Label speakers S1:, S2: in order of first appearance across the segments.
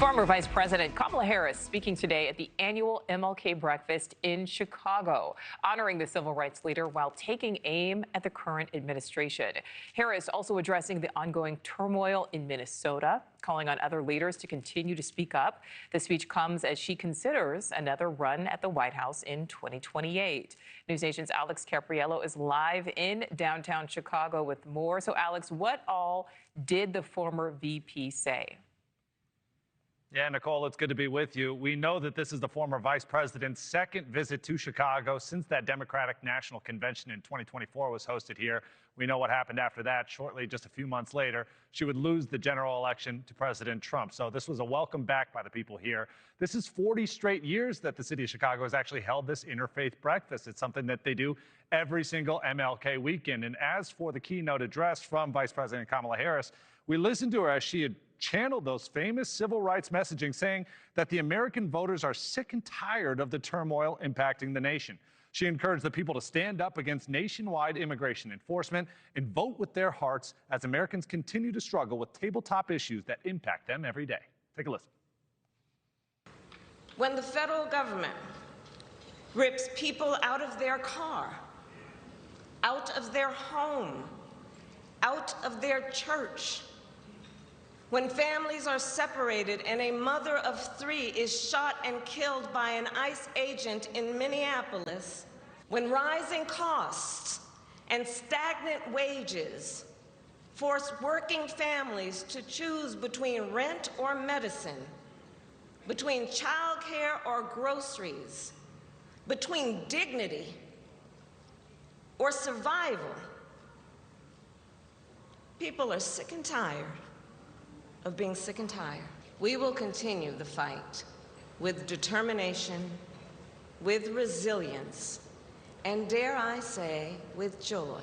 S1: Former Vice President Kamala Harris speaking today at the annual MLK breakfast in Chicago, honoring the civil rights leader while taking aim at the current administration. Harris also addressing the ongoing turmoil in Minnesota, calling on other leaders to continue to speak up. The speech comes as she considers another run at the White House in 2028. NewsNation's Alex Capriello is live in downtown Chicago with more. So, Alex, what all did the former VP say?
S2: Yeah, Nichole, it's good to be with you. We know that this is the former vice president's second visit to Chicago since that Democratic National Convention in 2024 was hosted here. We know what happened after that. Shortly, just a few months later, she would lose the general election to President Trump. So this was a welcome back by the people here. This is 40 straight years that the city of Chicago has actually held this interfaith breakfast. It's something that they do every single MLK weekend. And as for the keynote address from Vice President Kamala Harris, we listened to her as she had channeled those famous civil rights messaging, saying that the American voters are sick and tired of the turmoil impacting the nation. She encouraged the people to stand up against nationwide immigration enforcement and vote with their hearts as Americans continue to struggle with tabletop issues that impact them every day. Take a listen.
S3: When the federal government rips people out of their car, out of their home, out of their church, when families are separated and a mother of 3 is shot and killed by an ICE agent in Minneapolis, when rising costs and stagnant wages force working families to choose between rent or medicine, between childcare or groceries, between dignity or survival, people are sick and tired of being sick and tired. We will continue the fight with determination, with resilience, and dare I say, with joy.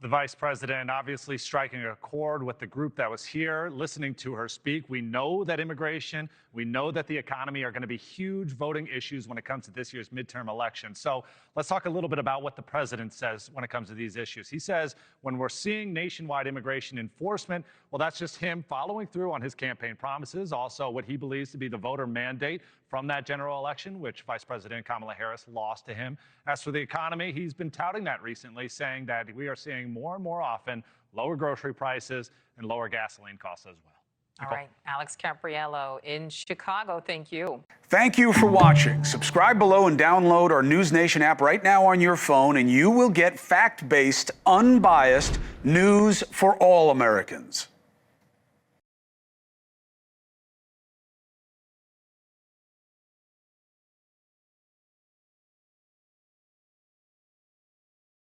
S2: The vice president obviously striking a chord with the group that was here, listening to her speak. We know that immigration, we know that the economy are going to be huge voting issues when it comes to this year's midterm election. So let's talk a little bit about what the president says when it comes to these issues. He says when we're seeing nationwide immigration enforcement, well, that's just him following through on his campaign promises. Also, what he believes to be the voter mandate from that general election, which Vice President Kamala Harris lost to him. As for the economy, he's been touting that recently, saying that we are seeing more and more often lower grocery prices and lower gasoline costs as well.
S1: All right, Alex Capriello in Chicago, thank you.
S4: Thank you for watching. Subscribe below and download our NewsNation app right now on your phone, and you will get fact-based, unbiased news for all Americans.